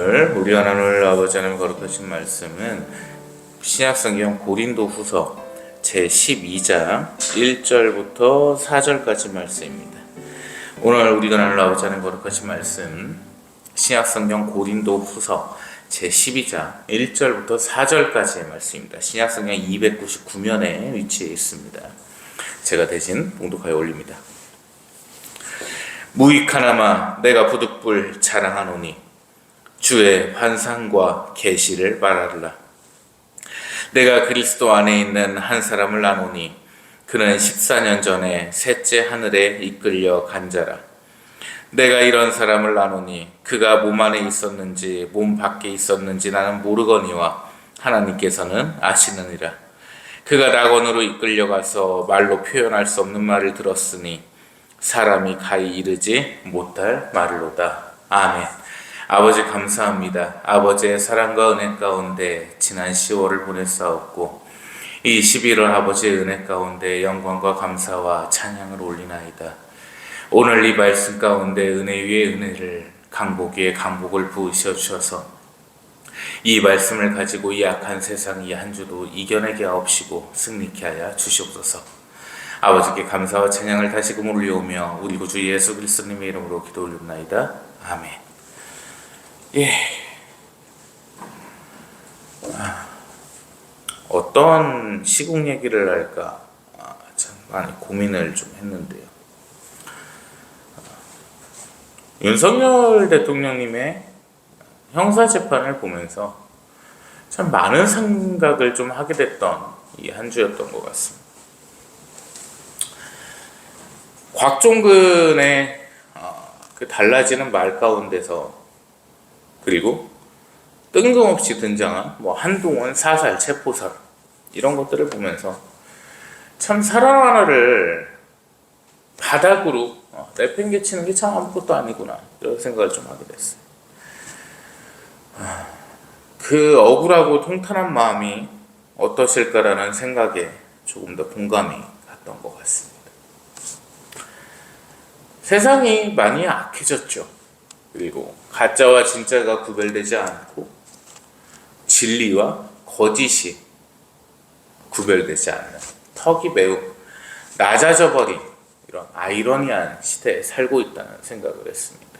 오늘 우리 하나님 아버지 하나님 거룩하신 말씀은 신약성경 고린도후서 제12장 1절부터 4절까지 말씀입니다. 오늘 우리 하나님 아버지 하나님 거룩하신 말씀 신약성경 고린도후서 제12장 1절부터 4절까지의 말씀입니다. 신약성경 299면에 위치해 있습니다. 제가 대신 봉독하여 올립니다. 무익하나마 내가 부득불 자랑하노니 주의 환상과 계시를 말하리라. 내가 그리스도 안에 있는 한 사람을 아노니 그는 14년 전에 셋째 하늘에 이끌려 간 자라. 내가 이런 사람을 아노니 그가 몸 안에 있었는지 몸 밖에 있었는지 나는 모르거니와 하나님께서는 아시느니라. 그가 낙원으로 이끌려가서 말로 표현할 수 없는 말을 들었으니 사람이 가히 이르지 못할 말로다. 아멘. 아버지 감사합니다. 아버지의 사랑과 은혜 가운데 지난 10월을 보냈사옵고 이 11월 아버지의 은혜 가운데 영광과 감사와 찬양을 올리나이다. 오늘 이 말씀 가운데 은혜 위에 은혜를 강복 위에 강복을 부으셔 주셔서 이 말씀을 가지고 이 악한 세상 이 한 주도 이겨내게 하옵시고 승리케 하여 주시옵소서. 아버지께 감사와 찬양을 다시금 올려오며 우리 구주 예수 그리스도님의 이름으로 기도 올립나이다. 아멘. 어떤 시국 얘기를 할까 참 많이 고민을 좀 했는데요. 윤석열 대통령님의 형사재판을 보면서 참 많은 생각을 좀 하게 됐던 이 한 주였던 것 같습니다. 곽종근의 그 달라지는 말 가운데서 그리고 뜬금없이 등장한 한동훈 사살 체포설 이런 것들을 보면서 참 사람 하나를 바닥으로 내팽개치는 게 참 아무것도 아니구나 이런 생각을 좀 하게 됐어요. 그 억울하고 통탄한 마음이 어떠실까라는 생각에 조금 더 공감이 갔던 것 같습니다. 세상이 많이 악해졌죠. 그리고 가짜와 진짜가 구별되지 않고 진리와 거짓이 구별되지 않는 턱이 매우 낮아져버린 이런 아이러니한 시대에 살고 있다는 생각을 했습니다.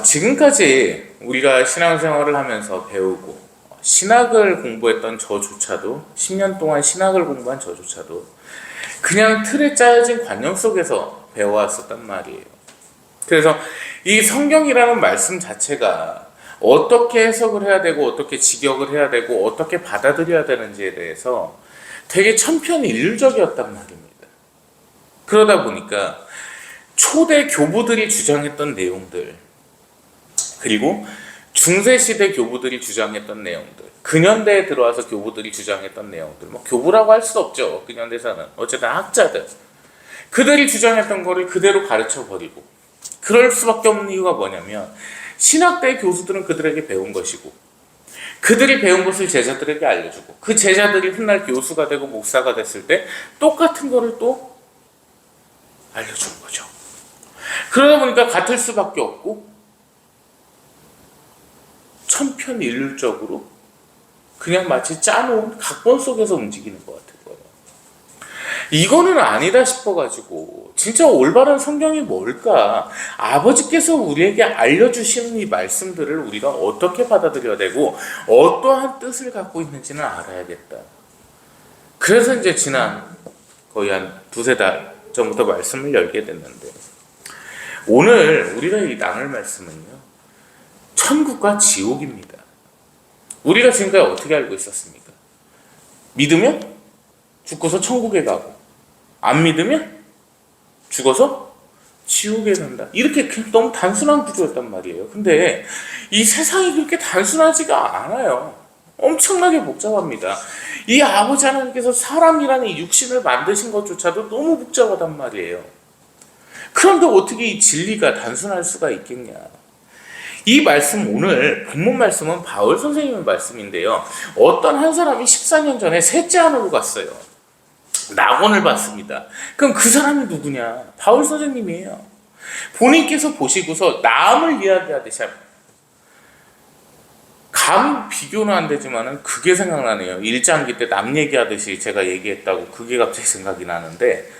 지금까지 우리가 신앙생활을 하면서 배우고 신학을 공부했던 저조차도 10년 동안 신학을 공부한 저조차도 그냥 틀에 짜여진 관념 속에서 배워왔었단 말이에요. 그래서 이 성경이라는 말씀 자체가 어떻게 해석을 해야 되고 어떻게 직역을 해야 되고 어떻게 받아들여야 되는지에 대해서 되게 천편일률적이었단 말입니다. 그러다 보니까 초대 교부들이 주장했던 내용들 그리고 중세시대 교부들이 주장했던 내용들 근현대에 들어와서 교부들이 주장했던 내용들 교부라고 할 수 없죠. 근현대사는 어쨌든 학자들 그들이 주장했던 거를 그대로 가르쳐버리고 그럴 수밖에 없는 이유가 뭐냐면 신학대 교수들은 그들에게 배운 것이고 그들이 배운 것을 제자들에게 알려주고 그 제자들이 훗날 교수가 되고 목사가 됐을 때 똑같은 거를 또 알려주는 거죠. 그러다 보니까 같을 수밖에 없고 천편일률적으로 그냥 마치 짜놓은 각본 속에서 움직이는 것 같아요. 이거는 아니다 싶어가지고 진짜 올바른 성경이 뭘까? 아버지께서 우리에게 알려주시는 이 말씀들을 우리가 어떻게 받아들여야 되고 어떠한 뜻을 갖고 있는지는 알아야겠다. 그래서 이제 지난 거의 한 두세 달 전부터 말씀을 열게 됐는데 오늘 우리가 이 나눌 말씀은요 천국과 지옥입니다. 우리가 지금까지 어떻게 알고 있었습니까? 믿으면 죽고서 천국에 가고 안 믿으면 죽어서 지옥에 간다. 이렇게 너무 단순한 구조였단 말이에요. 근데 이 세상이 그렇게 단순하지가 않아요. 엄청나게 복잡합니다. 이 아버지 하나님께서 사람이라는 이 육신을 만드신 것조차도 너무 복잡하단 말이에요. 그런데 어떻게 이 진리가 단순할 수가 있겠냐. 이 말씀 오늘 본문 말씀은 바울 선생님의 말씀인데요. 어떤 한 사람이 14년 전에 셋째 하늘로 갔어요. 낙원을 봤습니다. 그럼 그 사람이 누구냐? 바울 선생님이에요. 본인께서 보시고서 남을 이야기하듯이 감 비교는 안 되지만은 그게 생각나네요. 일장기 때 남 얘기하듯이 제가 얘기했다고 그게 갑자기 생각이 나는데,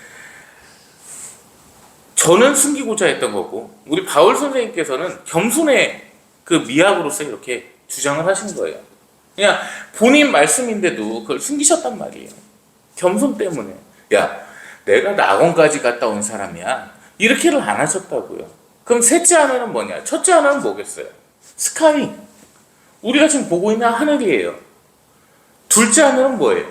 저는 숨기고자 했던 거고 우리 바울 선생님께서는 겸손의 그 미학으로서 이렇게 주장을 하신 거예요. 그냥 본인 말씀인데도 그걸 숨기셨단 말이에요. 겸손 때문에. 야, 내가 낙원까지 갔다 온 사람이야, 이렇게를 안 하셨다고요. 그럼 셋째 하나는 뭐냐? 첫째 하나는 뭐겠어요? 스카이, 우리가 지금 보고 있는 하늘이에요. 둘째 하늘은 뭐예요?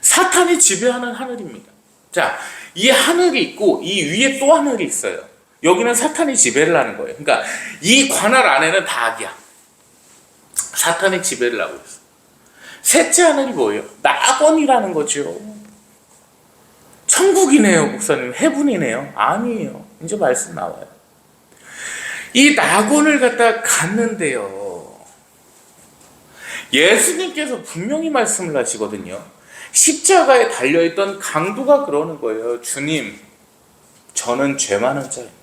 사탄이 지배하는 하늘입니다. 자, 이 하늘이 있고 이 위에 또 하늘이 있어요. 여기는 사탄이 지배를 하는 거예요. 그러니까 이 관할 안에는 다 악이야. 사탄이 지배를 하고 있어. 셋째 하늘이 뭐예요? 낙원이라는 거죠. 천국이네요, 목사님. 해분이네요. 아니에요. 이제 말씀 나와요. 이 낙원을 갖다 갔는데요, 예수님께서 분명히 말씀을 하시거든요. 십자가에 달려있던 강도가 그러는 거예요. 주님, 저는 죄 많은 자입니다.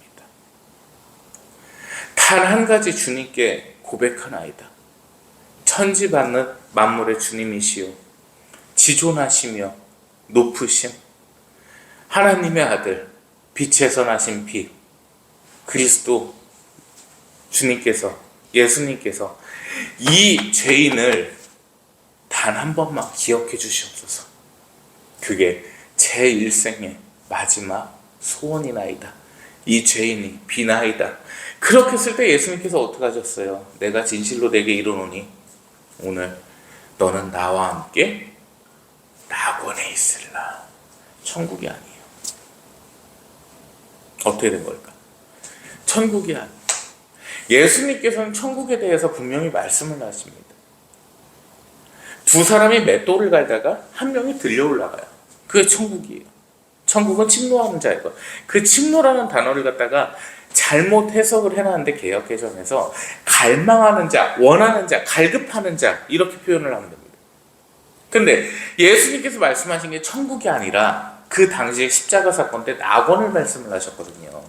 단 한 가지 주님께 고백하나이다. 천지 만물의 주님이시요, 지존하시며 높으심, 하나님의 아들, 빛에서 나신 빛, 그리스도 주님께서, 예수님께서 이 죄인을 단 한 번만 기억해 주시옵소서. 그게 제 일생의 마지막 소원이나이다. 이 죄인이 비나이다. 그렇게 했을 때 예수님께서 어떻게 하셨어요? 내가 진실로 내게 이르노니 오늘 너는 나와 함께 낙원에 있으리라. 천국이 아니에요. 어떻게 된 걸까? 천국이 아니에요. 예수님께서는 천국에 대해서 분명히 말씀을 하십니다. 두 사람이 맷돌을 갈다가 한 명이 들려 올라가요. 그게 천국이에요. 천국은 침노하는 자이고, 그 침노라는 단어를 갖다가 잘못 해석을 해놨는데 개역개정에서 갈망하는 자, 원하는 자, 갈급하는 자, 이렇게 표현을 하면 됩니다. 근데 예수님께서 말씀하신 게 천국이 아니라 그 당시에 십자가 사건 때 낙원을 말씀을 하셨거든요.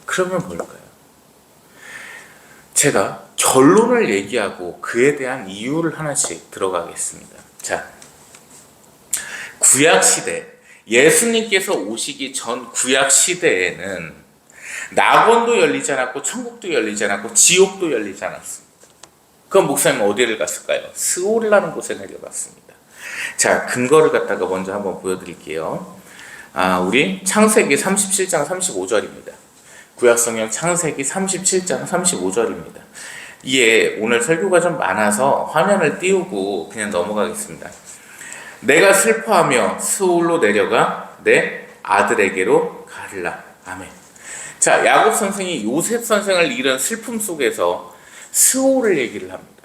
그러면 뭘까요? 제가 결론을 얘기하고 그에 대한 이유를 하나씩 들어가겠습니다. 자, 구약시대, 예수님께서 오시기 전 구약시대에는 낙원도 열리지 않았고 천국도 열리지 않았고 지옥도 열리지 않았습니다. 그럼 목사님 어디를 갔을까요? 스올이라는 곳에 내려갔습니다. 자, 근거를 갖다가 먼저 한번 보여드릴게요. 우리 창세기 37장 35절입니다. 구약성경 창세기 37장 35절입니다. 이게 오늘 설교가 좀 많아서 화면을 띄우고 그냥 넘어가겠습니다. 내가 슬퍼하며 스올로 내려가 내 아들에게로 가리라. 아멘. 자, 야곱 선생이 요셉 선생을 잃은 슬픔 속에서 스올을 얘기를 합니다.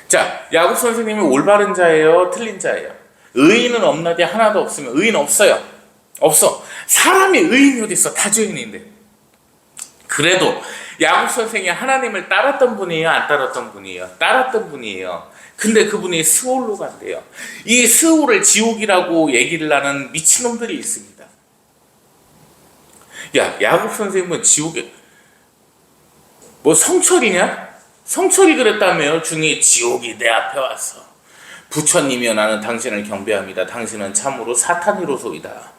자, 야곱 선생님이 올바른 자예요? 틀린 자예요? 의인은 없나디 하나도 없으면 의인 없어요. 없어. 사람이 의인이 어디 있어? 다 죄인인데. 그래도 야곱 선생이 하나님을 따랐던 분이에요? 안 따랐던 분이에요? 따랐던 분이에요. 근데 그분이 스올로 간대요. 이 스올을 지옥이라고 얘기를 하는 미친놈들이 있습니다. 야, 야곱 선생님은 지옥에 뭐 성철이냐? 성철이 그랬다며요. 중에 지옥이 내 앞에 왔어. 부처님이여 나는 당신을 경배합니다. 당신은 참으로 사탄이로소이다.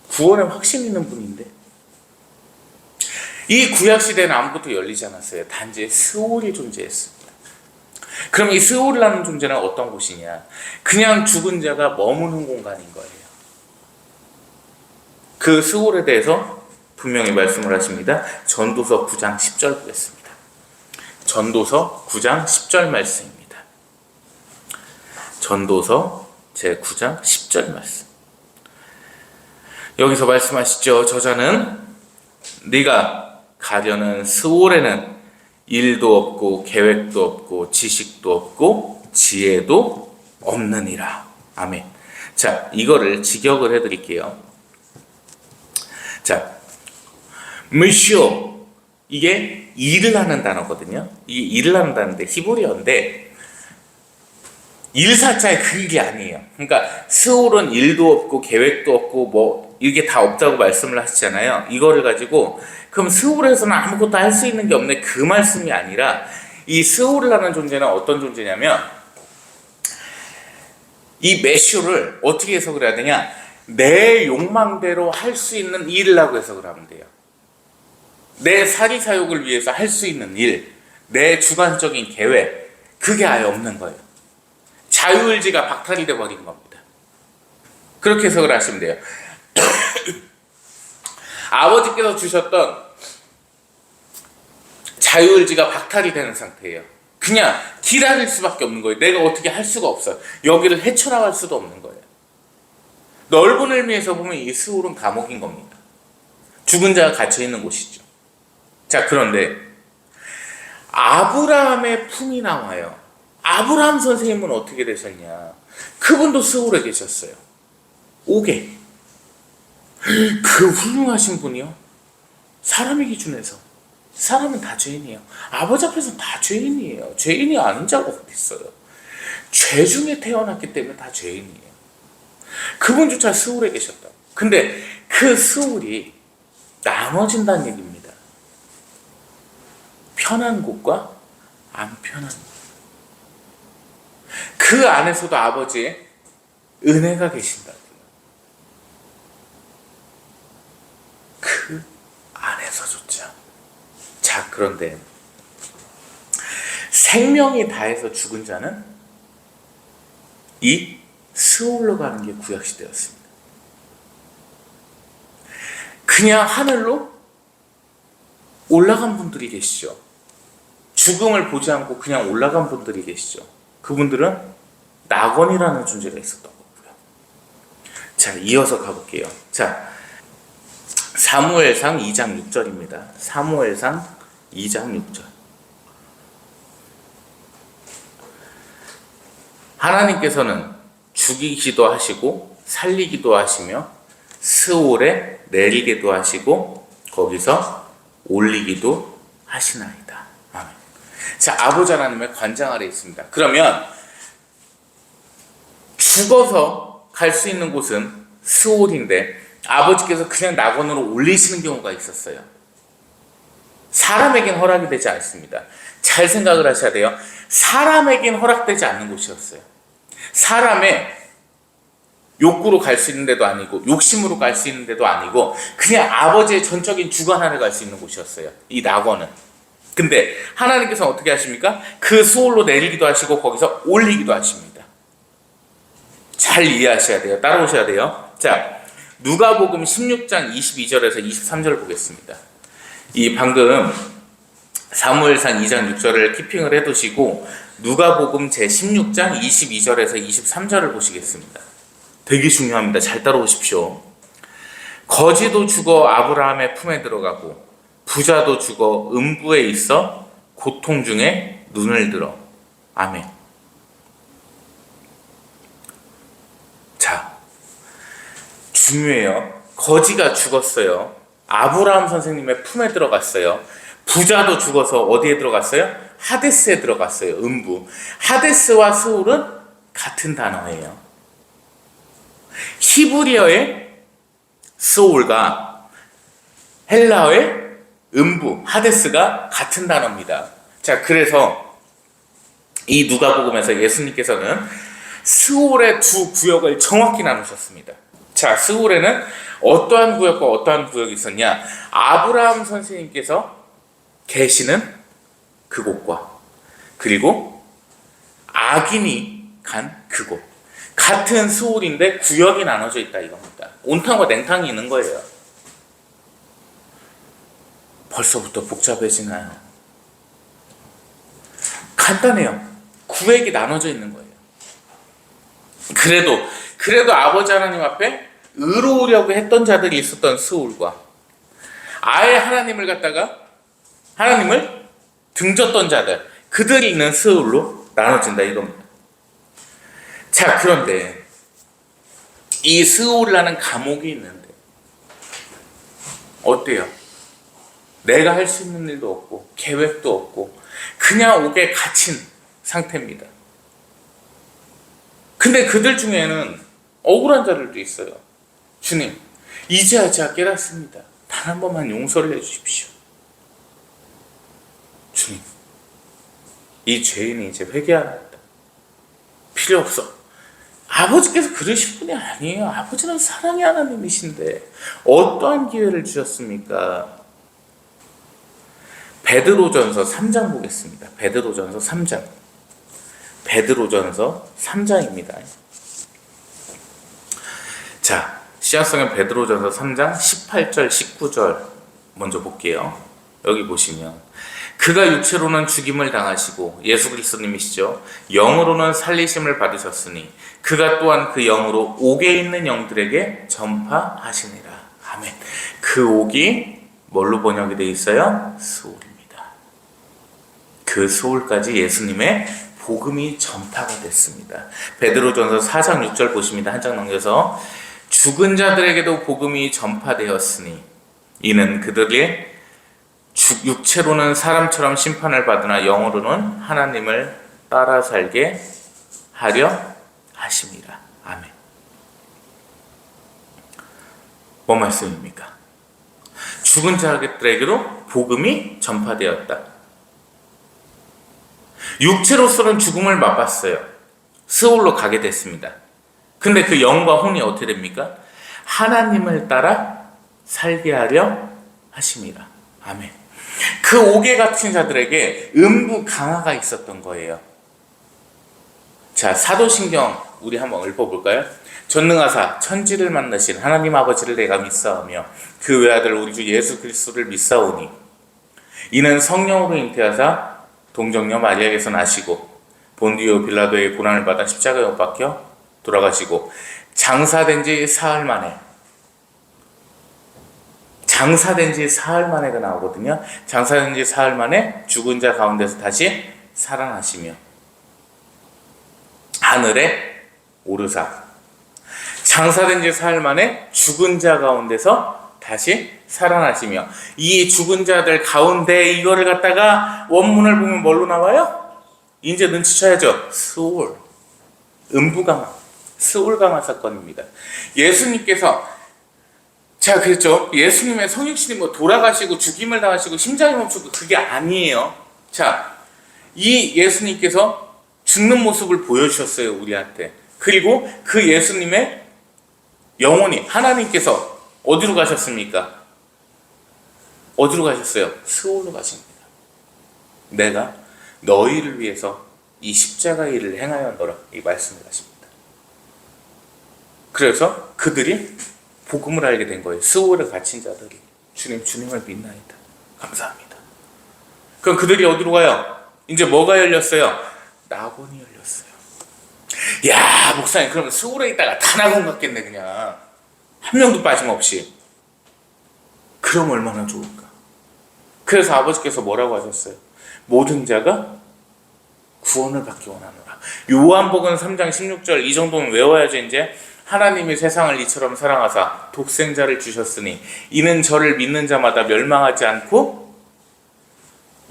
구원에 확신 있는 분인데 이 구약시대는 아무것도 열리지 않았어요. 단지 스올이 존재했습니다. 그럼 이 스올이라는 존재는 어떤 곳이냐? 그냥 죽은 자가 머무는 공간인 거예요. 그 스올에 대해서 분명히 말씀을 하십니다. 전도서 9장 10절 보겠습니다. 전도서 9장 10절 말씀입니다. 전도서 제 9장 10절 말씀. 여기서 말씀하시죠. 저자는 네가 가려는 스올에는 일도 없고 계획도 없고 지식도 없고 지혜도 없느니라. 아멘. 자, 이거를 직역을 해드릴게요. 자, 무쇼, 이게 일을 하는 단어거든요. 이게 일을 하는 단어인데 히브리어인데 일사자의 그 일이 아니에요. 그러니까 스올은 일도 없고 계획도 없고 뭐 이게 다 없다고 말씀을 하시잖아요. 이거를 가지고 그럼 스울에서는 아무것도 할 수 있는 게 없네, 그 말씀이 아니라, 이 스울이라는 존재는 어떤 존재냐면, 이 메슈를 어떻게 해석을 해야 되냐, 내 욕망대로 할 수 있는 일이라고 해석을 하면 돼요. 내 사리사욕을 위해서 할 수 있는 일, 내 주관적인 계획, 그게 아예 없는 거예요. 자유의지가 박탈이 돼버린 겁니다. 그렇게 해석을 하시면 돼요. 아버지께서 주셨던 자유의지가 박탈이 되는 상태예요. 그냥 기다릴 수밖에 없는 거예요. 내가 어떻게 할 수가 없어요. 여기를 헤쳐나갈 수도 없는 거예요. 넓은 의미에서 보면 이 스울은 감옥인 겁니다. 죽은 자가 갇혀있는 곳이죠. 자, 그런데 아브라함의 품이 나와요. 아브라함 선생님은 어떻게 되셨냐? 그분도 스울에 계셨어요. 5개. 그 훌륭하신 분이요, 사람의 기준에서 사람은 다 죄인이에요. 아버지 앞에서는 다 죄인이에요. 죄인이 아닌 자가 어디 있어요. 죄 중에 태어났기 때문에 다 죄인이에요. 그분조차 스울에 계셨다. 근데 그 스울이 나눠진다는 얘기입니다. 편한 곳과 안 편한 곳. 그 안에서도 아버지의 은혜가 계신다고요. 그 안에서조차. 자, 그런데 생명이 다해서 죽은 자는 이 스올로 가는 게 구약시대였습니다. 그냥 하늘로 올라간 분들이 계시죠. 죽음을 보지 않고 그냥 올라간 분들이 계시죠. 그분들은 낙원이라는 존재가 있었던 거고요. 자, 이어서 가볼게요. 자, 사무엘상 2장 6절입니다. 사무엘상 2장 6절. 하나님께서는 죽이기도 하시고 살리기도 하시며 스올에 내리기도 하시고 거기서 올리기도 하시나이다. 아멘. 자, 아버지 하나님의 관장 아래 있습니다. 그러면 죽어서 갈 수 있는 곳은 스올인데 아버지께서 그냥 낙원으로 올리시는 경우가 있었어요. 사람에겐 허락이 되지 않습니다. 잘 생각을 하셔야 돼요. 사람에겐 허락되지 않는 곳이었어요. 사람의 욕구로 갈 수 있는 데도 아니고 욕심으로 갈 수 있는 데도 아니고 그냥 아버지의 전적인 주관 아래 갈 수 있는 곳이었어요. 이 낙원은. 근데 하나님께서는 어떻게 하십니까? 그 수월로 내리기도 하시고 거기서 올리기도 하십니다. 잘 이해하셔야 돼요. 따라오셔야 돼요. 자, 누가복음 16장 22절에서 23절을 보겠습니다. 이 방금 사무엘상 2장 6절을 키핑을 해두시고 누가복음 제16장 22절에서 23절을 보시겠습니다. 되게 중요합니다. 잘 따라오십시오. 거지도 죽어 아브라함의 품에 들어가고 부자도 죽어 음부에 있어 고통 중에 눈을 들어. 아멘. 자, 중요해요. 거지가 죽었어요. 아브라함 선생님의 품에 들어갔어요. 부자도 죽어서 어디에 들어갔어요? 하데스에 들어갔어요. 음부. 하데스와 스울은 같은 단어예요. 히브리어의 스올과 헬라어의 음부, 하데스가 같은 단어입니다. 자, 그래서 이 누가복음에서 예수님께서는 스올의 두 구역을 정확히 나누셨습니다. 자, 스올에는 어떠한 구역과 어떠한 구역이 있었냐? 아브라함 선생님께서 계시는 그곳과 그리고 악인이 간 그곳, 같은 스올인데 구역이 나눠져 있다 이겁니다. 온탕과 냉탕이 있는 거예요. 벌써부터 복잡해지나요? 간단해요. 구획이 나눠져 있는 거예요. 그래도 아버지 하나님 앞에 의로우려고 했던 자들이 있었던 스올과 아예 하나님을 등졌던 자들, 그들이 있는 스올로 나눠진다 이겁니다. 자, 그런데 이 스올이라는 감옥이 있는데 어때요? 내가 할 수 있는 일도 없고 계획도 없고 그냥 옥에 갇힌 상태입니다. 근데 그들 중에는 억울한 자들도 있어요. 주님, 이제야 제가 깨닫습니다. 단 한 번만 용서를 해주십시오. 주님, 이 죄인이 이제 회개하나이다. 필요 없어. 아버지께서 그러실 분이 아니에요. 아버지는 사랑의 하나님이신데 어떠한 기회를 주셨습니까? 베드로전서 3장 보겠습니다. 베드로전서 3장. 베드로전서 3장입니다. 자, 시작성은 베드로전서 3장 18절 19절 먼저 볼게요. 여기 보시면 그가 육체로는 죽임을 당하시고 예수 그리스도님이시죠. 영으로는 살리심을 받으셨으니 그가 또한 그 영으로 옥에 있는 영들에게 전파하시니라. 아멘. 그 옥이 뭘로 번역이 되어 있어요? 스올입니다. 그 스올까지 예수님의 복음이 전파가 됐습니다. 베드로전서 4장 6절 보십니다. 한 장 넘겨서 죽은 자들에게도 복음이 전파되었으니 이는 그들이 육체로는 사람처럼 심판을 받으나 영으로는 하나님을 따라 살게 하려 하심이라. 아멘. 뭐 말씀입니까? 죽은 자들에게도 복음이 전파되었다. 육체로서는 죽음을 맛봤어요. 스올로 가게 됐습니다. 근데 그 영과 혼이 어떻게 됩니까? 하나님을 따라 살게 하려 하심이라. 아멘. 그 옥에 갇힌 자들에게 음부 강화가 있었던 거예요. 자, 사도신경 우리 한번 읊어볼까요? 전능하사 천지를 만나신 하나님 아버지를 내가 믿사오며 그 외아들 우리 주 예수 그리스도를 믿사오니 이는 성령으로 잉태하사 동정녀 마리아에게서 나시고 본디오 빌라도의 고난을 받아 십자가에 못 박혀 돌아가시고 장사된 지 사흘 만에 가 나오거든요. 장사된 지 사흘 만에 죽은 자 가운데서 다시 살아나시며 하늘에 오르사 장사된 지 사흘 만에 죽은 자 가운데서 다시 살아나시며 이 죽은 자들 가운데 이거를 갖다가 원문을 보면 뭘로 나와요? 이제 눈치채야죠. 스올, 음부강화, 스올강화 사건입니다. 예수님께서 자, 그랬죠. 예수님의 성육신이 뭐 돌아가시고 죽임을 당하시고 심장이 멈추고 그게 아니에요. 자, 이 예수님께서 죽는 모습을 보여주셨어요, 우리한테. 그리고 그 예수님의 영혼이 하나님께서 어디로 가셨습니까? 어디로 가셨어요? 스올로 가십니다. 내가 너희를 위해서 이 십자가 일을 행하였노라 이 말씀을 하십니다. 그래서 그들이 복음을 알게 된 거예요. 스올에 갇힌 자들이 주님을 믿나이다. 감사합니다. 그럼 그들이 어디로 가요? 이제 뭐가 열렸어요? 낙원이 열렸어요. 야, 목사님 그러면 스올에 있다가 다 낙원 같겠네. 그냥 한 명도 빠짐없이. 그럼 얼마나 좋을까? 그래서 아버지께서 뭐라고 하셨어요? 모든 자가 구원을 받기 원하노라. 요한복음 3장 16절 이 정도는 외워야죠. 이제 하나님이 세상을 이처럼 사랑하사 독생자를 주셨으니 이는 저를 믿는 자마다 멸망하지 않고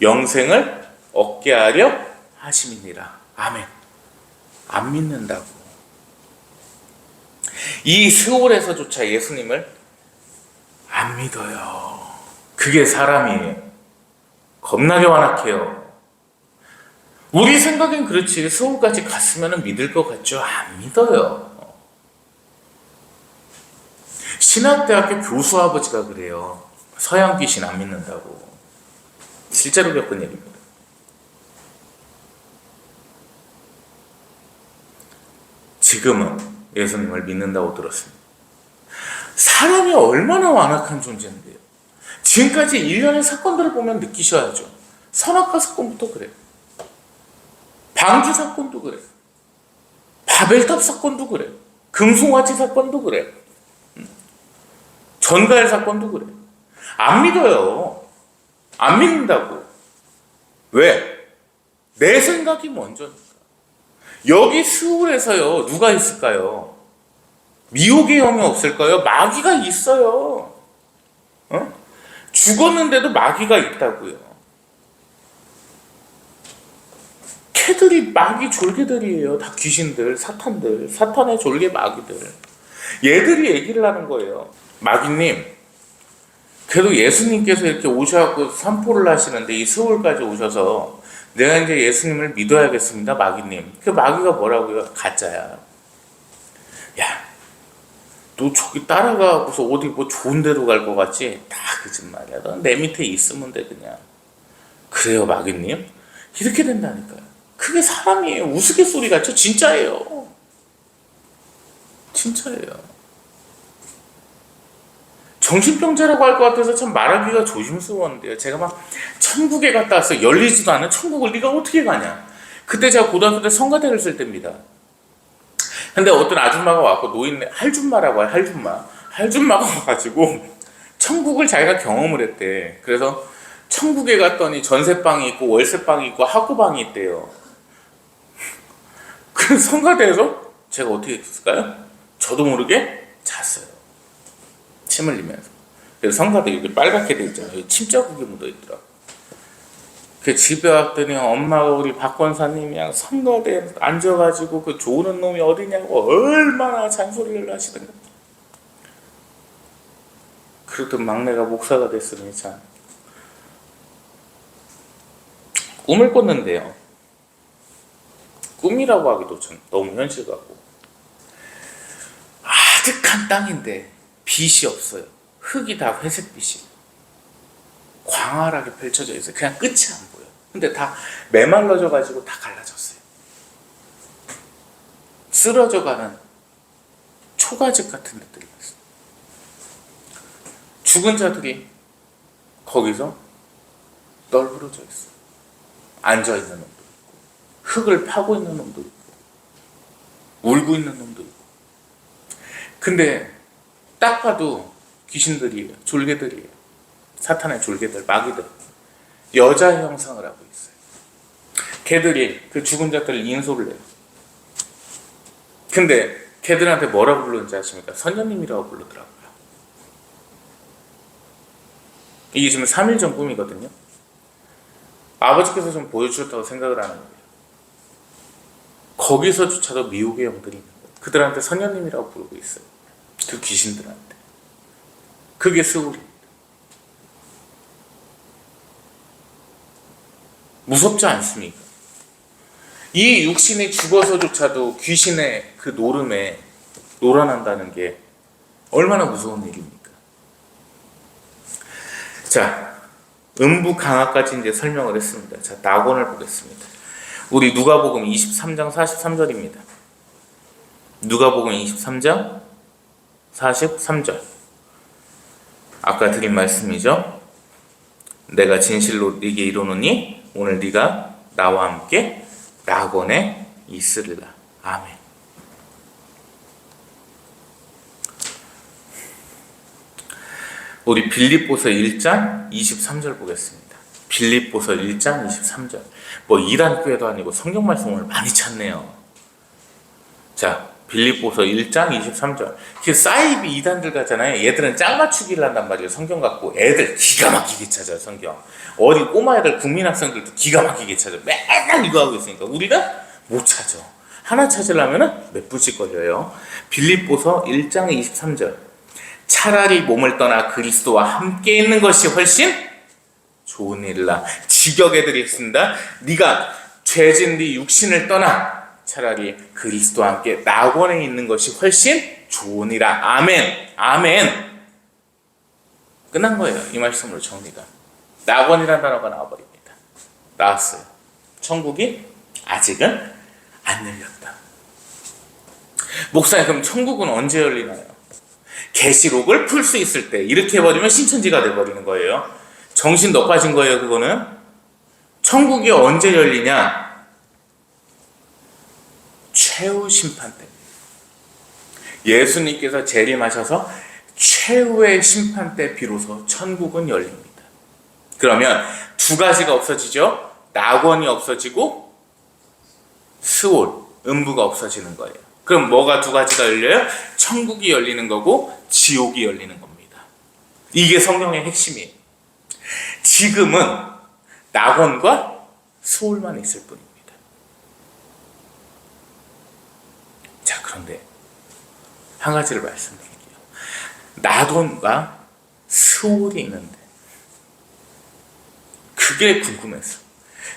영생을 얻게 하려 하심이니라. 아멘. 안 믿는다고. 이 스올에서조차 예수님을 안 믿어요. 그게 사람이에요. 겁나게 완악해요. 우리 생각엔 그렇지. 스올까지 갔으면 믿을 것 같죠? 안 믿어요. 신학대학교 교수 아버지가 그래요. 서양 귀신 안 믿는다고. 실제로 겪은 얘기입니다. 지금은 예수님을 믿는다고 들었습니다. 사람이 얼마나 완악한 존재인데요. 지금까지 일련의 사건들을 보면 느끼셔야죠. 선악과 사건부터 그래요. 방주 사건도 그래요. 바벨탑 사건도 그래요. 금송아지 사건도 그래요. 전가일 사건도 그래요. 안 믿어요. 안 믿는다고. 왜? 내 생각이 먼저니까. 여기 스올에서요 누가 있을까요? 미혹의 영이 없을까요? 마귀가 있어요. 죽었는데도 마귀가 있다고요. 걔들이 마귀 졸개들이에요. 다 귀신들, 사탄들, 사탄의 졸개 마귀들. 얘들이 얘기를 하는 거예요. 마귀님, 그래도 예수님께서 이렇게 오셔갖고 선포를 하시는데 이 스홀까지 오셔서 내가 이제 예수님을 믿어야겠습니다, 마귀님. 그 마귀가 뭐라고요? 가짜야. 야, 너 저기 따라가고서 어디 뭐 좋은 데로 갈 것 같지? 다 거짓말이야. 넌 내 밑에 있으면 돼 그냥. 그래요, 마귀님? 이렇게 된다니까요. 그게 사람이에요. 우스갯소리 같죠? 진짜예요. 진짜예요. 정신병자라고 할 것 같아서 참 말하기가 조심스러웠는데요. 제가 막 천국에 갔다 왔어요. 열리지도 않은 천국을 네가 어떻게 가냐. 그때 제가 고등학교 때 성가대를 쓸 때입니다. 근데 어떤 아줌마가 왔고, 노인네, 할줌마라고 해요. 할줌마가 와가지고 천국을 자기가 경험을 했대. 그래서 천국에 갔더니 전세방이 있고 월세방이 있고 학구방이 있대요. 그 성가대에서 제가 어떻게 했을까요? 저도 모르게 잤어요. 침 흘리면서. 그래서 성가대 이렇게 빨갛게 돼 있잖아요. 침 자국이 묻어 있더라고. 그 집에 왔더니 엄마가 우리 박 권사님이랑 성가대에 앉아가지고 그 조는 놈이 어디냐고 얼마나 잔소리를 하시던가. 그러던 막내가 목사가 됐으니 참 꿈을 꿨는데요. 꿈이라고 하기도 좀 너무 현실 같고, 아득한 땅인데 빛이 없어요. 흙이 다 회색빛이 광활하게 펼쳐져 있어요. 그냥 끝이 안 보여. 근데 다 메말라져 가지고 다 갈라졌어요. 쓰러져가는 초가집 같은 데들이 있어요. 죽은 자들이 거기서 널브러져 있어요. 앉아있는 놈도 있고, 흙을 파고 있는 놈도 있고, 울고 있는 놈도 있고. 근데 딱 봐도 귀신들이에요. 졸개들이에요. 사탄의 졸개들, 마귀들. 여자 형상을 하고 있어요. 걔들이 그 죽은 자들을 인솔을 해요. 근데 걔들한테 뭐라고 부르는지 아십니까? 선녀님이라고 부르더라고요. 이게 지금 3일 전 꿈이거든요. 아버지께서 좀 보여주셨다고 생각을 하는 거예요. 거기서조차도 미혹의 영들이 있는 거예요. 그들한테 선녀님이라고 부르고 있어요. 그 귀신들한테. 그게 스울입니다. 무섭지 않습니까? 이 육신이 죽어서조차도 귀신의 그 노름에 놀아난다는 게 얼마나 무서운 일입니까? 자, 음부 강화까지 이제 설명을 했습니다. 자, 낙원을 보겠습니다. 우리 누가복음 23장 43절입니다. 누가복음 23장 43절. 아까 드린 말씀이죠. 내가 진실로 네게 이르노니 오늘 네가 나와 함께 낙원에 있으리라. 아멘. 우리 빌립보서 1장 23절 보겠습니다. 빌립보서 1장 23절. 뭐 이단 교회도 아니고 성경 말씀을 많이 찾네요. 자, 빌립보서 1장 23절. 그 사이비 이단들 같잖아요. 얘들은 짝 맞추기를 한단 말이에요. 성경 갖고 애들 기가 막히게 찾아요. 성경. 어디 꼬마 애들 국민학생들도 기가 막히게 찾아요. 맨날 이거 하고 있으니까 우리는 못 찾아. 하나 찾으려면 몇 분씩 걸려요. 빌립보서 1장 23절. 차라리 몸을 떠나 그리스도와 함께 있는 것이 훨씬 좋은 일이라. 직역에 드리겠습니다. 네가 죄진 네 육신을 떠나 차라리 그리스도와 함께 낙원에 있는 것이 훨씬 좋으니라. 아멘. 아멘. 끝난 거예요. 이 말씀으로 정리가. 낙원이라는 단어가 나와버립니다. 나왔어요. 천국이 아직은 안 열렸다. 목사님, 그럼 천국은 언제 열리나요? 계시록을 풀 수 있을 때. 이렇게 해버리면 신천지가 돼버리는 거예요. 정신 높아진 거예요. 그거는. 천국이 언제 열리냐? 최후 심판 때. 예수님께서 재림하셔서 최후의 심판 때 비로소 천국은 열립니다. 그러면 두 가지가 없어지죠. 낙원이 없어지고 스올, 음부가 없어지는 거예요. 그럼 뭐가 두 가지가 열려요? 천국이 열리는 거고 지옥이 열리는 겁니다. 이게 성경의 핵심이에요. 지금은 낙원과 스올만 있을 뿐입니다. 자, 그런데 한 가지를 말씀드릴게요. 나돈과 스올이 있는데 그게 궁금했어.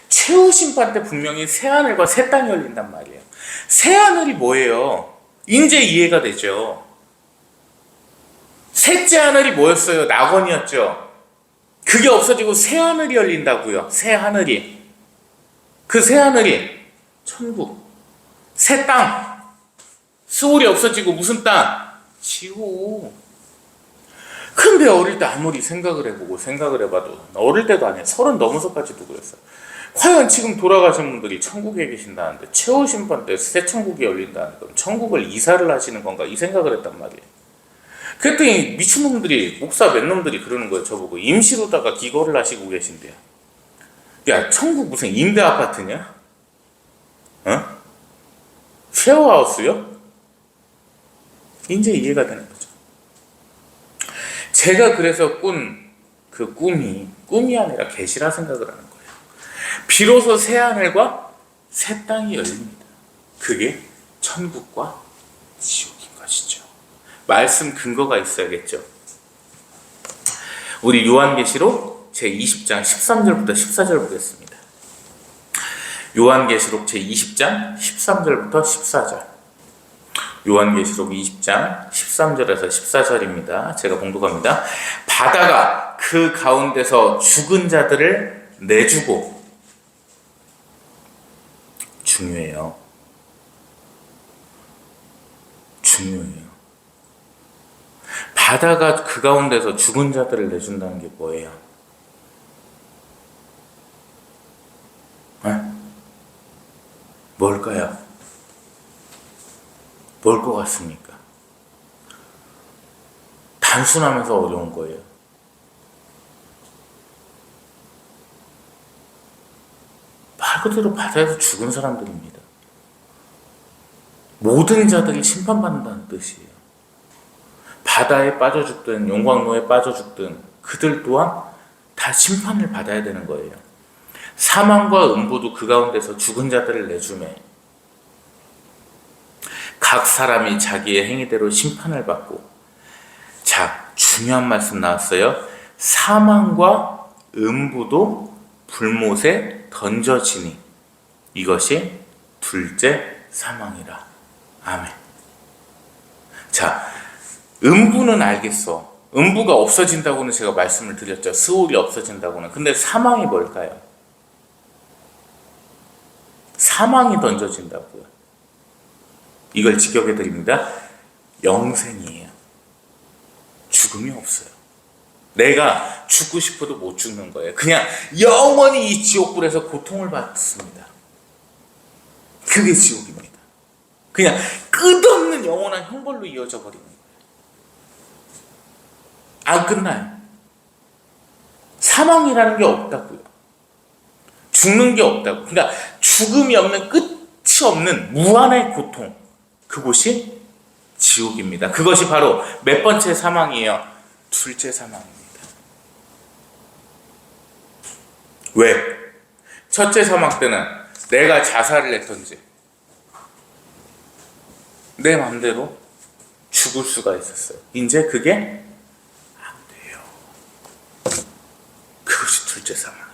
최후 심판 때 분명히 새하늘과 새 땅이 열린단 말이에요. 새하늘이 뭐예요? 이제 이해가 되죠. 셋째 하늘이 뭐였어요? 낙원이었죠. 그게 없어지고 새하늘이 열린다고요. 새하늘이. 그 새하늘이 천국, 새 땅. 스올이 없어지고 무슨 땅? 지옥. 근데 어릴 때 아무리 생각을 해봐도 어릴 때도 아니야. 30 넘어서까지도 그랬어요. 과연 지금 돌아가신 분들이 천국에 계신다는데 최후 심판 때 새 천국이 열린다는 건 천국을 이사를 하시는 건가 이 생각을 했단 말이에요. 그랬더니 미친놈들이 목사 몇 놈들이 그러는 거예요. 저보고 임시로다가 기거를 하시고 계신대요. 야, 천국 무슨 임대 아파트냐? 어? 쉐어하우스요? 이제 이해가 되는 거죠. 제가 그래서 꾼 그 꿈이 아니라 계시라 생각을 하는 거예요. 비로소 새 하늘과 새 땅이 열립니다. 그게 천국과 지옥인 것이죠. 말씀 근거가 있어야겠죠. 우리 요한계시록 제20장 13절부터 14절 보겠습니다. 요한계시록 제20장 13절부터 14절. 요한계시록 20장 13절에서 14절입니다. 제가 봉독합니다. 바다가 그 가운데서 죽은 자들을 내주고, 중요해요. 바다가 그 가운데서 죽은 자들을 내준다는 게 뭐예요? 뭘까요? 뭘 것 같습니까? 단순하면서 어려운 거예요. 말 그대로 바다에서 죽은 사람들입니다. 모든 자들이 심판받는다는 뜻이에요. 바다에 빠져 죽든 용광로에 빠져 죽든 그들 또한 다 심판을 받아야 되는 거예요. 사망과 음부도 그 가운데서 죽은 자들을 내주매 각 사람이 자기의 행위대로 심판을 받고, 자, 중요한 말씀 나왔어요. 사망과 음부도 불못에 던져지니 이것이 둘째 사망이라. 아멘. 자, 음부는 알겠어. 음부가 없어진다고는 제가 말씀을 드렸죠. 스올이 없어진다고는. 근데 사망이 뭘까요? 사망이 던져진다고요. 이걸 직역해 드립니다. 영생이에요. 죽음이 없어요. 내가 죽고 싶어도 못 죽는 거예요. 그냥 영원히 이 지옥불에서 고통을 받습니다. 그게 지옥입니다. 그냥 끝없는 영원한 형벌로 이어져 버리는 거예요. 안 끝나요. 사망이라는 게 없다고요. 죽는 게 없다고. 그러니까 죽음이 없는, 끝이 없는 무한의 고통, 그곳이 지옥입니다. 그것이 바로 몇 번째 사망이에요? 둘째 사망입니다. 왜? 첫째 사망 때는 내가 자살을 했던지 내 맘대로 죽을 수가 있었어요. 이제 그게 안 돼요. 그것이 둘째 사망입니다.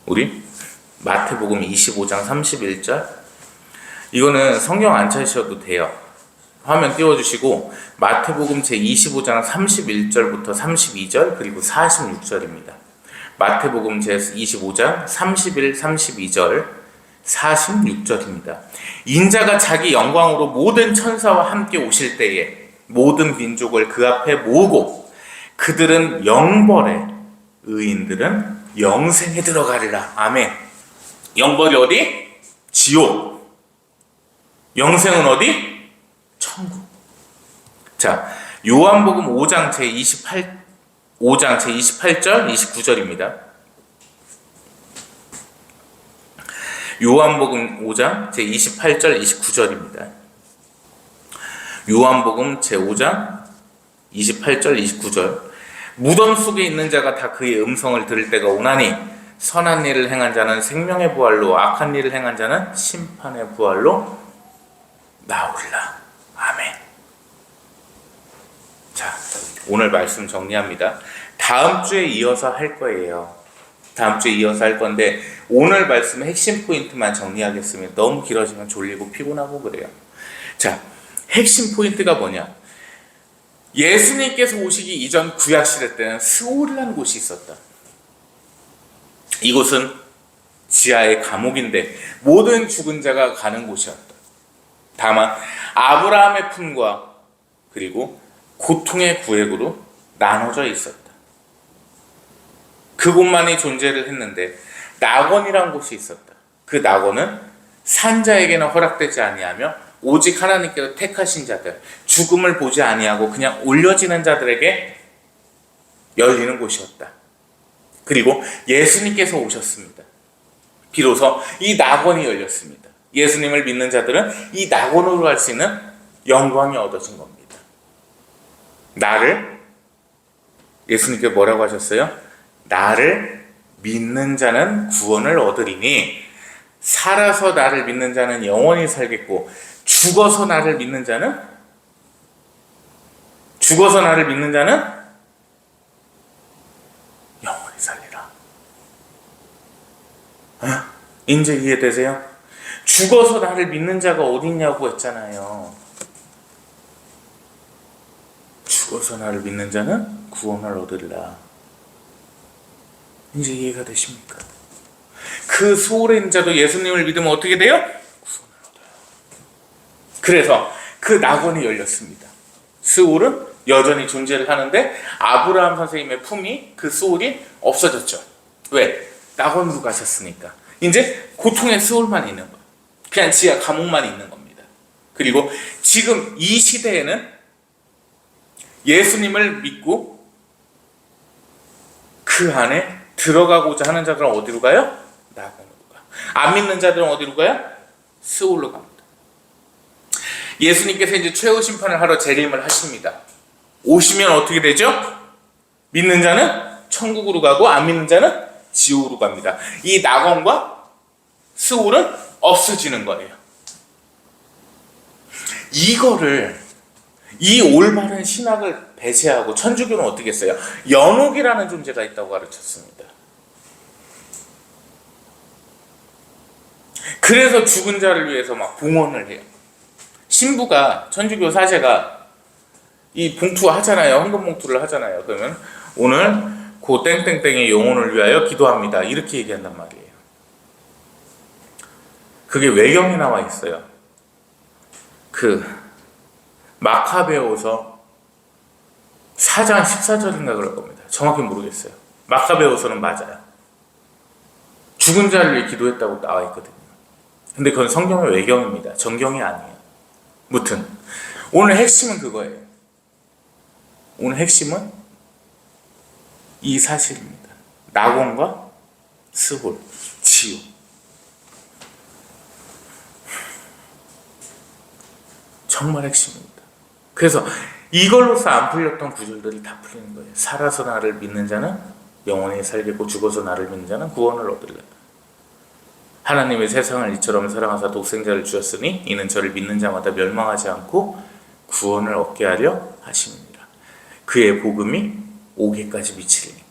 우리 마태복음 25장 31절, 이거는 성경 안 찾으셔도 돼요. 화면 띄워주시고 마태복음 제25장 31절부터 32절 그리고 46절입니다. 마태복음 제25장 31, 32절 46절입니다. 인자가 자기 영광으로 모든 천사와 함께 오실 때에 모든 민족을 그 앞에 모으고 그들은 영벌에, 의인들은 영생에 들어가리라. 아멘. 영벌이 어디? 지옥. 영생은 어디? 천국. 자, 요한복음 5장 제28절 29절입니다. 요한복음 5장 제28절 29절입니다. 요한복음 제5장 28절 29절. 무덤 속에 있는 자가 다 그의 음성을 들을 때가 오나니 선한 일을 행한 자는 생명의 부활로, 악한 일을 행한 자는 심판의 부활로 나올라. 아멘. 자, 오늘 말씀 정리합니다. 다음 주에 이어서 할 거예요. 다음 주에 이어서 할 건데 오늘 말씀의 핵심 포인트만 정리하겠습니다. 너무 길어지면 졸리고 피곤하고 그래요. 자, 핵심 포인트가 뭐냐? 예수님께서 오시기 이전 구약시대 때는 스올이라는 곳이 있었다. 이곳은 지하의 감옥인데 모든 죽은 자가 가는 곳이었다. 다만 아브라함의 품과 그리고 고통의 구획으로 나눠져 있었다. 그곳만이 존재를 했는데 낙원이란 곳이 있었다. 그 낙원은 산자에게는 허락되지 아니하며 오직 하나님께서 택하신 자들, 죽음을 보지 아니하고 그냥 올려지는 자들에게 열리는 곳이었다. 그리고 예수님께서 오셨습니다. 비로소 이 낙원이 열렸습니다. 예수님을 믿는 자들은 이 낙원으로 갈 수 있는 영광이 얻어진 겁니다. 나를, 예수님께 뭐라고 하셨어요? 나를 믿는 자는 구원을 얻으리니 살아서 나를 믿는 자는 영원히 살겠고 죽어서 나를 믿는 자는 영원히 살리라. 이제 이해되세요? 죽어서 나를 믿는 자가 어딨냐고 했잖아요. 죽어서 나를 믿는 자는 구원을 얻으리라. 이제 이해가 되십니까? 그 소홀의 있는 자도 예수님을 믿으면 어떻게 돼요? 구원을 얻어요. 그래서 그 낙원이 열렸습니다. 스올은 여전히 존재를 하는데 아브라함 선생님의 품이 그 스올이 없어졌죠. 왜? 낙원으로 가셨으니까. 이제 고통의 스올만 있는 거예요. 그냥 지하 감옥만 있는 겁니다. 그리고 지금 이 시대에는 예수님을 믿고 그 안에 들어가고자 하는 자들은 어디로 가요? 낙원으로 가요. 안 믿는 자들은 어디로 가요? 스올로 갑니다. 예수님께서 이제 최후 심판을 하러 재림을 하십니다. 오시면 어떻게 되죠? 믿는 자는 천국으로 가고 안 믿는 자는 지옥으로 갑니다. 이 낙원과 스올은 없어지는 거예요. 이 올바른 신학을 배제하고 천주교는 어떻게 했어요? 연옥이라는 존재가 있다고 가르쳤습니다. 그래서 죽은 자를 위해서 막 봉헌을 해요. 신부가, 천주교 사제가 이 봉투 하잖아요. 헌금 봉투를 하잖아요. 그러면 오늘 고 땡땡땡의 영혼을 위하여 기도합니다. 이렇게 얘기한단 말이에요. 그게 외경에 나와 있어요. 그 마카베오서 4장 14절인가 그럴 겁니다. 정확히 모르겠어요. 마카베오서는 맞아요. 죽은 자를 위해 기도했다고 나와 있거든요. 근데 그건 성경의 외경입니다. 정경이 아니에요. 무튼 오늘 핵심은 그거예요. 오늘 핵심은 이 사실입니다. 낙원과 스홀, 지옥. 정말 핵심입니다. 그래서 이걸로서 안 풀렸던 구절들이 다 풀리는 거예요. 살아서 나를 믿는 자는 영원히 살겠고 죽어서 나를 믿는 자는 구원을 얻으리라. 하나님의 세상을 이처럼 사랑하사 독생자를 주셨으니 이는 저를 믿는 자마다 멸망하지 않고 구원을 얻게 하려 하심이니라. 그의 복음이 오게까지 미치리니.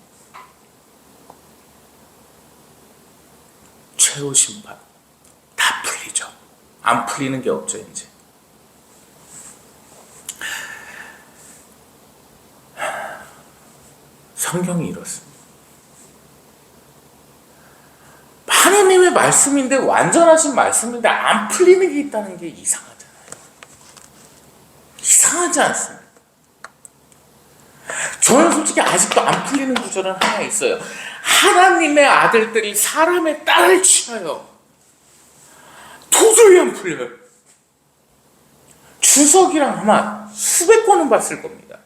최후 심판 다 풀리죠. 안 풀리는 게 없죠. 이제 성경이 이렇습니다. 하나님의 말씀인데, 완전하신 말씀인데 안 풀리는 게 있다는 게 이상하잖아요. 이상하지 않습니까? 저는 솔직히 아직도 안 풀리는 구절은 하나 있어요. 하나님의 아들들이 사람의 딸을 취하여. 도저히 안 풀려요. 주석이랑 아마 수백 번은 봤을 겁니다.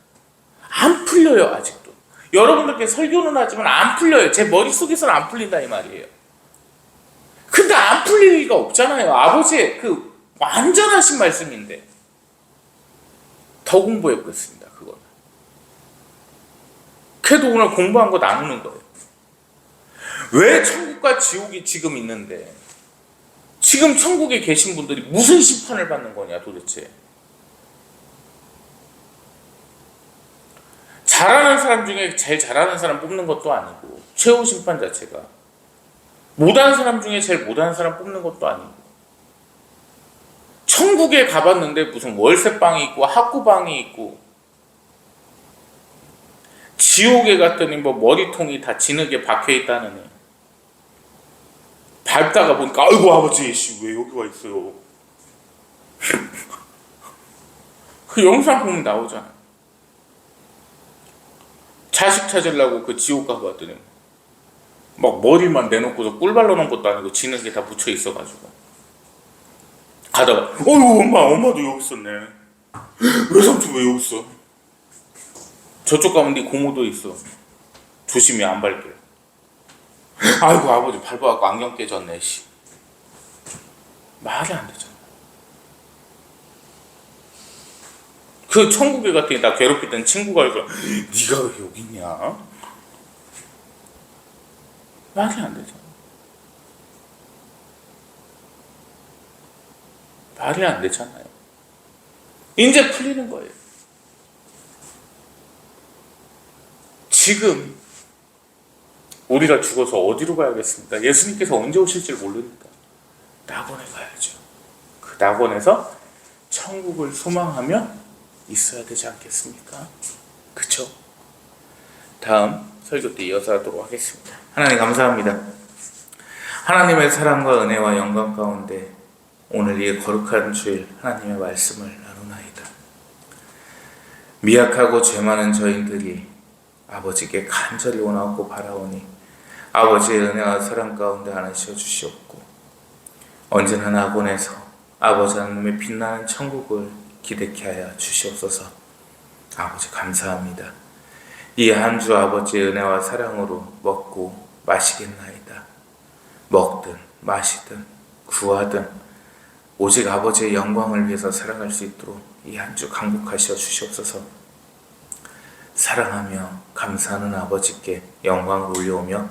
안 풀려요. 아직도. 여러분들께 설교는 하지만 안 풀려요. 제 머릿속에서는 안 풀린다 이 말이에요. 근데 안 풀릴 리가 없잖아요. 아버지의 그 완전하신 말씀인데. 더 공부해보겠습니다. 그거는. 그래도 오늘 공부한 거 나누는 거예요. 왜 천국과 지옥이 지금 있는데 지금 천국에 계신 분들이 무슨 심판을 받는 거냐 도대체. 잘하는 사람 중에 제일 잘하는 사람 뽑는 것도 아니고, 최후 심판 자체가 못하는 사람 중에 제일 못하는 사람 뽑는 것도 아니고, 천국에 가봤는데 무슨 월세방이 있고 학구방이 있고, 지옥에 갔더니 뭐 머리통이 다 진흙에 박혀있다는 애. 밟다가 보니까 아이고 아버지 왜 여기 와 있어요. 그 영상 보면 나오잖아. 자식 찾으려고 그 지옥 가봤더니 막 머리만 내놓고서 꿀 발라놓은 것도 아니고 진흙에 다 묻혀 있어가지고 가다가 어이구 엄마도 여기 있었네. 외삼촌 왜 여기 있어? 저쪽 가면 네 고모도 있어. 조심히 안 밟게. 아이고 아버지 밟아갖고 안경 깨졌네. 씨. 말이 안 되잖아. 그 천국에 갔더니 나 괴롭히던 친구가 있어. 네가 왜 여기 있냐? 말이 안 되잖아. 말이 안 되잖아요. 이제 풀리는 거예요. 지금 우리가 죽어서 어디로 가야겠습니까? 예수님께서 언제 오실지 모르니까 낙원에 가야죠. 그 낙원에서 천국을 소망하며 있어야 되지 않겠습니까? 그쵸? 다음 설교 때 이어서 하도록 하겠습니다. 하나님 감사합니다. 하나님의 사랑과 은혜와 영광 가운데 오늘 이 거룩한 주일 하나님의 말씀을 나누나이다. 미약하고 죄 많은 저희들이 아버지께 간절히 원하고 바라오니 아버지의 은혜와 사랑 가운데 안으시어 주시옵고, 언제나 낙원에서 아버지 하나님의 빛나는 천국을 기대케 하여 주시옵소서. 아버지 감사합니다. 이 한 주 아버지의 은혜와 사랑으로 먹고 마시겠나이다. 먹든 마시든 구하든 오직 아버지의 영광을 위해서 살아갈 수 있도록 이 한 주 강복하시어 주시옵소서. 사랑하며 감사하는 아버지께 영광을 올려오며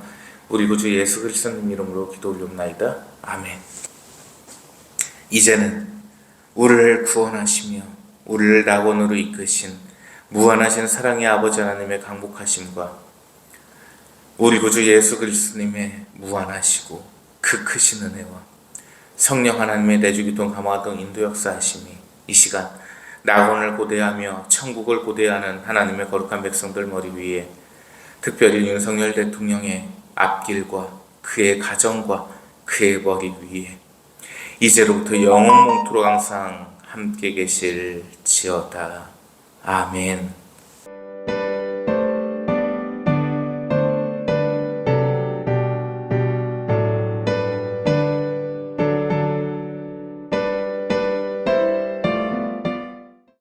우리 구주 예수 그리스도님 이름으로 기도 올려옵나이다. 아멘. 이제는 우리를 구원하시며 우리를 낙원으로 이끄신 무한하신 사랑의 아버지 하나님의 강복하심과 우리 구주 예수 그리스도님의 무한하시고 그 크신 은혜와 성령 하나님의 내주기도 감화동 인도 역사하심이 이 시간 낙원을 고대하며 천국을 고대하는 하나님의 거룩한 백성들 머리 위에, 특별히 윤석열 대통령의 앞길과 그의 가정과 그의 머리 위에 이제로부터 영원 몽토록 항상 함께 계실지어다. 아멘.